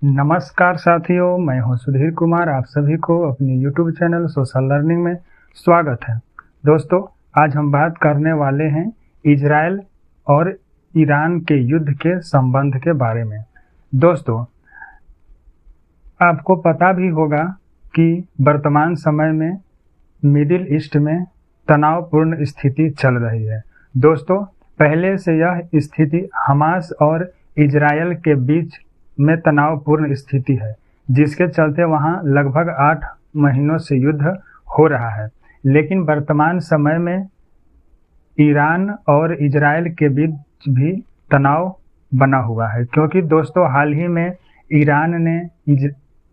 नमस्कार साथियों, मैं हूं सुधीर कुमार। आप सभी को अपनी YouTube चैनल सोशल लर्निंग में स्वागत है। दोस्तों, आज हम बात करने वाले हैं इजराइल और ईरान के युद्ध के संबंध के बारे में। दोस्तों, आपको पता भी होगा कि वर्तमान समय में मिडिल ईस्ट में तनावपूर्ण स्थिति चल रही है। दोस्तों, पहले से यह स्थिति हमास और इजराइल के बीच में तनावपूर्ण स्थिति है, जिसके चलते वहां लगभग 8 महीनों से युद्ध हो रहा है। लेकिन वर्तमान समय में ईरान और इजराइल के बीच भी तनाव बना हुआ है, क्योंकि दोस्तों हाल ही में ईरान ने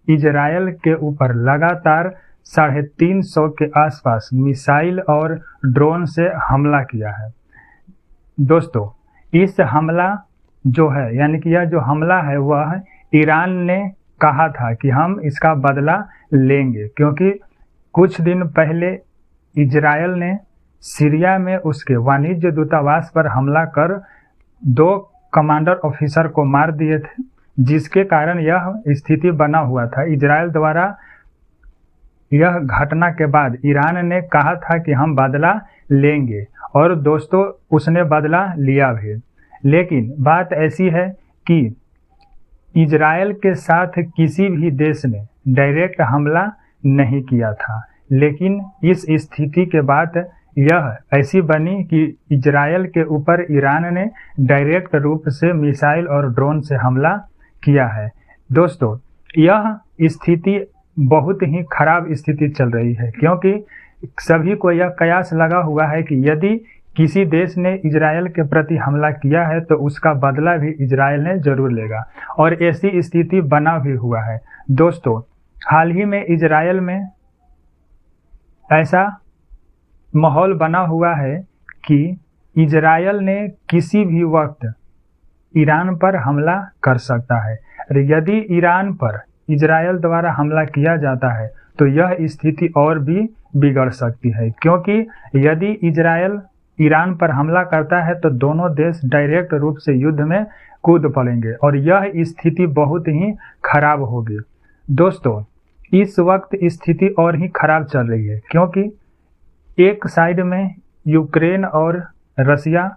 इजराइल के ऊपर लगातार 350 के आसपास मिसाइल और ड्रोन से हमला किया है। दोस्तों, इस हमला जो है, यानी कि यह जो हमला है वह ईरान ने कहा था कि हम इसका बदला लेंगे, क्योंकि कुछ दिन पहले इजराइल ने सीरिया में उसके वाणिज्य दूतावास पर हमला कर 2 कमांडर ऑफिसर को मार दिए थे, जिसके कारण यह स्थिति बना हुआ था। इजराइल द्वारा यह घटना के बाद ईरान ने कहा था कि हम बदला लेंगे, और दोस्तों उसने बदला लिया भी। लेकिन बात ऐसी है कि इजराइल के साथ किसी भी देश ने डायरेक्ट हमला नहीं किया था, लेकिन इस स्थिति के बाद यह ऐसी बनी कि इजराइल के ऊपर ईरान ने डायरेक्ट रूप से मिसाइल और ड्रोन से हमला किया है। दोस्तों, यह स्थिति बहुत ही खराब स्थिति चल रही है, क्योंकि सभी को यह कयास लगा हुआ है कि यदि किसी देश ने इजराइल के प्रति हमला किया है तो उसका बदला भी इजराइल ने जरूर लेगा, और ऐसी स्थिति बना भी हुआ है। दोस्तों, हाल ही में इजराइल में ऐसा माहौल बना हुआ है कि इजराइल ने किसी भी वक्त ईरान पर हमला कर सकता है। यदि ईरान पर इजराइल द्वारा हमला किया जाता है तो यह स्थिति और भी बिगड़ सकती है, क्योंकि यदि इजराइल ईरान पर हमला करता है तो दोनों देश डायरेक्ट रूप से युद्ध में कूद पड़ेंगे, और यह स्थिति बहुत ही खराब होगी। दोस्तों, इस वक्त स्थिति और ही खराब चल रही है, क्योंकि एक साइड में यूक्रेन और रसिया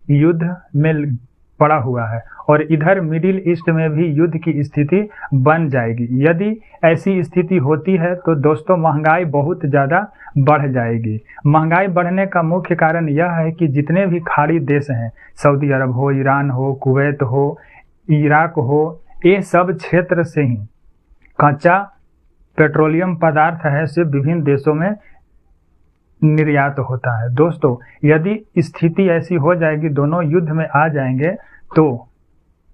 युद्ध में पड़ा हुआ है, और इधर मिडिल ईस्ट में भी युद्ध की स्थिति बन जाएगी। यदि ऐसी स्थिति होती है तो दोस्तों महंगाई बहुत ज़्यादा बढ़ जाएगी। महंगाई बढ़ने का मुख्य कारण यह है कि जितने भी खाड़ी देश हैं, सऊदी अरब हो, ईरान हो, कुवैत हो, इराक हो, ये सब क्षेत्र से ही कच्चा पेट्रोलियम पदार्थ है से विभिन्न देशों में निर्यात होता है। दोस्तों, यदि स्थिति ऐसी हो जाएगी, दोनों युद्ध में आ जाएंगे, तो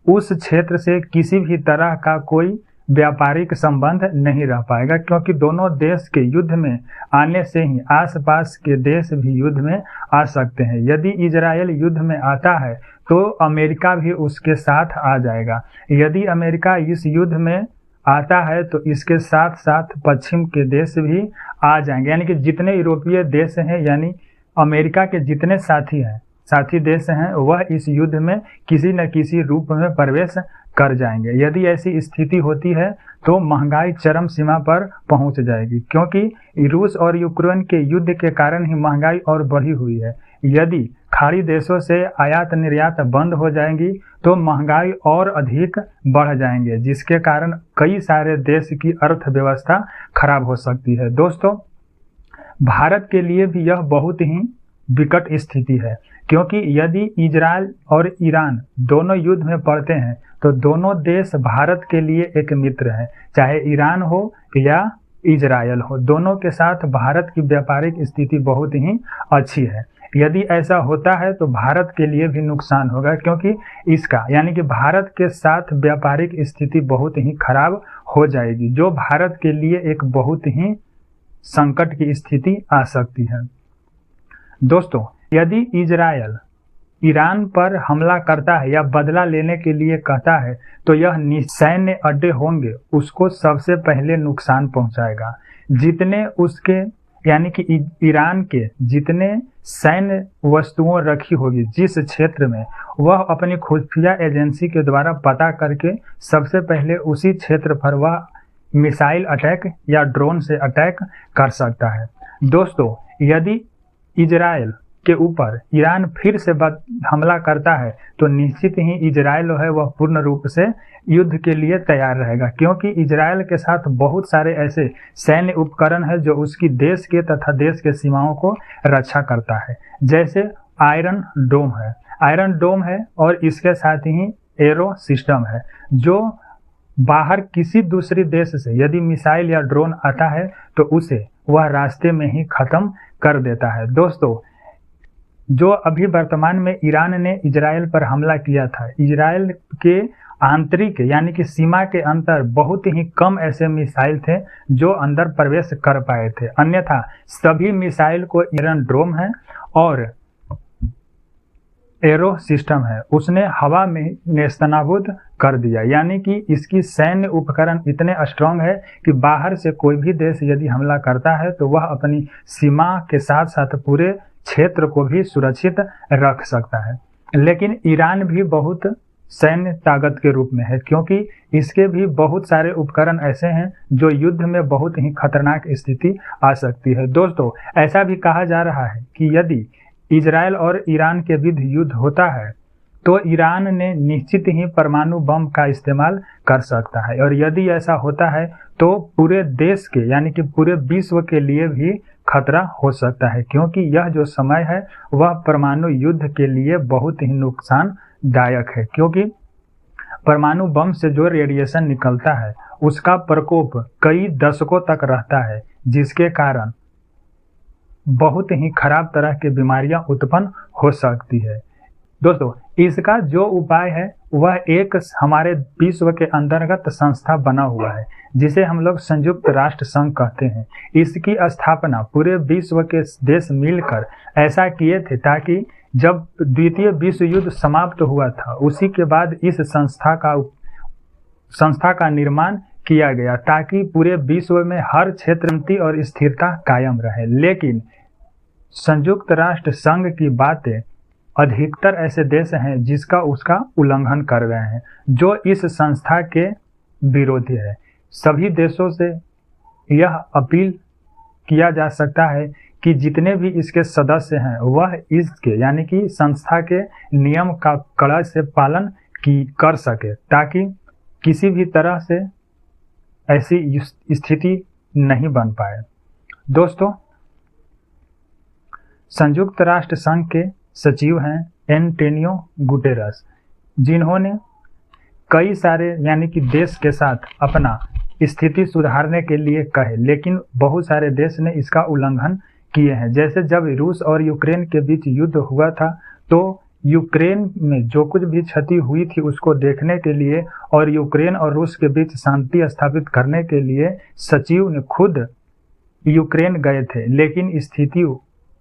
उस क्षेत्र से किसी भी तरह का कोई व्यापारिक संबंध नहीं रह पाएगा, क्योंकि दोनों देश के युद्ध में आने से ही आसपास के देश भी युद्ध में आ सकते हैं। यदि इजराइल युद्ध में आता है तो अमेरिका भी उसके साथ आ जाएगा। यदि अमेरिका इस युद्ध में आता है तो इसके साथ साथ पश्चिम के देश भी आ जाएंगे, यानी कि जितने यूरोपीय देश हैं, यानी अमेरिका के जितने साथी देश हैं, वह इस युद्ध में किसी न किसी रूप में प्रवेश कर जाएंगे। यदि ऐसी स्थिति होती है तो महंगाई चरम सीमा पर पहुंच जाएगी, क्योंकि रूस और यूक्रेन के युद्ध के कारण ही महंगाई और बढ़ी हुई है। यदि खाड़ी देशों से आयात निर्यात बंद हो जाएंगी तो महंगाई और अधिक बढ़ जाएंगे, जिसके कारण कई सारे देश की अर्थव्यवस्था खराब हो सकती है। दोस्तों, भारत के लिए भी यह बहुत ही विकट स्थिति है, क्योंकि यदि इजराइल और ईरान दोनों युद्ध में पड़ते हैं तो दोनों देश भारत के लिए एक मित्र हैं, चाहे ईरान हो या इजराइल हो। दोनों के साथ भारत की व्यापारिक स्थिति बहुत ही अच्छी है। यदि ऐसा होता है तो भारत के लिए भी नुकसान होगा, क्योंकि इसका यानी कि भारत के साथ व्यापारिक स्थिति बहुत ही खराब हो जाएगी, जो भारत के लिए एक बहुत ही संकट की स्थिति आ सकती है। दोस्तों, यदि इजराइल ईरान पर हमला करता है या बदला लेने के लिए कहता है तो यह सैन्य अड्डे होंगे उसको सबसे पहले नुकसान पहुंचाएगा। जितने उसके यानी कि ईरान के जितने सैन्य वस्तुओं रखी होगी जिस क्षेत्र में, वह अपनी खुफिया एजेंसी के द्वारा पता करके सबसे पहले उसी क्षेत्र पर वह मिसाइल अटैक या ड्रोन से अटैक कर सकता है। दोस्तों, यदि इजराइल के ऊपर ईरान फिर से हमला करता है तो निश्चित ही इजराइल है वह पूर्ण रूप से युद्ध के लिए तैयार रहेगा, क्योंकि इजराइल के साथ बहुत सारे ऐसे सैन्य उपकरण है जो उसकी देश के तथा देश के सीमाओं को रक्षा करता है। जैसे आयरन डोम है और इसके साथ ही एरो सिस्टम है, जो बाहर किसी दूसरी देश से यदि मिसाइल या ड्रोन आता है तो उसे वह रास्ते में ही खत्म कर देता है। दोस्तों, जो अभी वर्तमान में ईरान ने इजराइल पर हमला किया था, इजराइल के आंतरिक यानी कि सीमा के अंदर बहुत ही कम ऐसे मिसाइल थे जो अंदर प्रवेश कर पाए थे, अन्यथा सभी मिसाइल को आयरन डोम है और एरो सिस्टम है उसने हवा में नेस्तनाबूद कर दिया। यानी कि इसकी सैन्य उपकरण इतने स्ट्रांग है कि बाहर से कोई भी देश यदि हमला करता है तो वह अपनी सीमा के साथ साथ पूरे क्षेत्र को भी सुरक्षित रख सकता है। लेकिन ईरान भी बहुत सैन्य ताकत के रूप में है, क्योंकि इसके भी बहुत सारे उपकरण ऐसे हैं जो युद्ध में बहुत ही खतरनाक स्थिति आ सकती है। दोस्तों, ऐसा भी कहा जा रहा है कि यदि इजराइल और ईरान के बीच युद्ध होता है तो ईरान ने निश्चित ही परमाणु बम का इस्तेमाल कर सकता है, और यदि ऐसा होता है तो पूरे देश के यानी कि पूरे विश्व के लिए भी खतरा हो सकता है, क्योंकि यह जो समय है वह परमाणु युद्ध के लिए बहुत ही नुकसानदायक है। क्योंकि परमाणु बम से जो रेडिएशन निकलता है उसका प्रकोप कई दशकों तक रहता है, जिसके कारण बहुत ही खराब तरह की बीमारियां उत्पन्न हो सकती है। दोस्तों, इसका जो उपाय है वह एक हमारे विश्व के अंतर्गत संस्था बना हुआ है जिसे हम लोग संयुक्त राष्ट्र संघ कहते हैं। इसकी स्थापना पूरे विश्व के देश मिलकर ऐसा किए थे ताकि जब द्वितीय विश्व युद्ध समाप्त हुआ था उसी के बाद इस संस्था का निर्माण किया गया ताकि पूरे विश्व में हर क्षेत्र शांति और स्थिरता कायम रहे। लेकिन संयुक्त राष्ट्र संघ की बातें अधिकतर ऐसे देश हैं जिसका उसका उल्लंघन कर रहे हैं, जो इस संस्था के विरोधी है। सभी देशों से यह अपील किया जा सकता है कि जितने भी इसके सदस्य हैं वह इसके यानी कि संस्था के नियम का कड़ाई से पालन कर सके ताकि किसी भी तरह से ऐसी स्थिति नहीं बन पाए। दोस्तों, संयुक्त राष्ट्र संघ के सचिव हैं एंटोनियो गुटेरस, जिन्होंने कई सारे यानी कि देश के साथ अपना स्थिति सुधारने के लिए कहे, लेकिन बहुत सारे देश ने इसका उल्लंघन किए हैं। जैसे जब रूस और यूक्रेन के बीच युद्ध हुआ था तो यूक्रेन में जो कुछ भी क्षति हुई थी उसको देखने के लिए और यूक्रेन और रूस के बीच शांति स्थापित करने के लिए सचिव ने खुद यूक्रेन गए थे, लेकिन स्थिति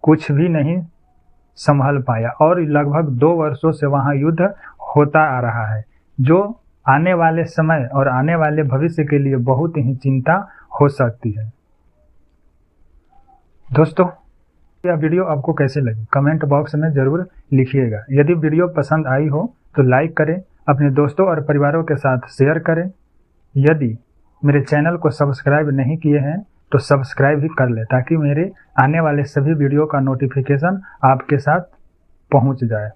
कुछ भी नहीं संभल पाया और लगभग 2 वर्षों से वहां युद्ध होता आ रहा है, जो आने वाले समय और आने वाले भविष्य के लिए बहुत ही चिंता हो सकती है। दोस्तों, यह वीडियो आपको कैसे लगी कमेंट बॉक्स में जरूर लिखिएगा। यदि वीडियो पसंद आई हो तो लाइक करें, अपने दोस्तों और परिवारों के साथ शेयर करें। यदि मेरे चैनल को सब्सक्राइब नहीं किए हैं तो सब्सक्राइब भी कर लें ताकि मेरे आने वाले सभी वीडियो का नोटिफिकेशन आपके साथ पहुंच जाए।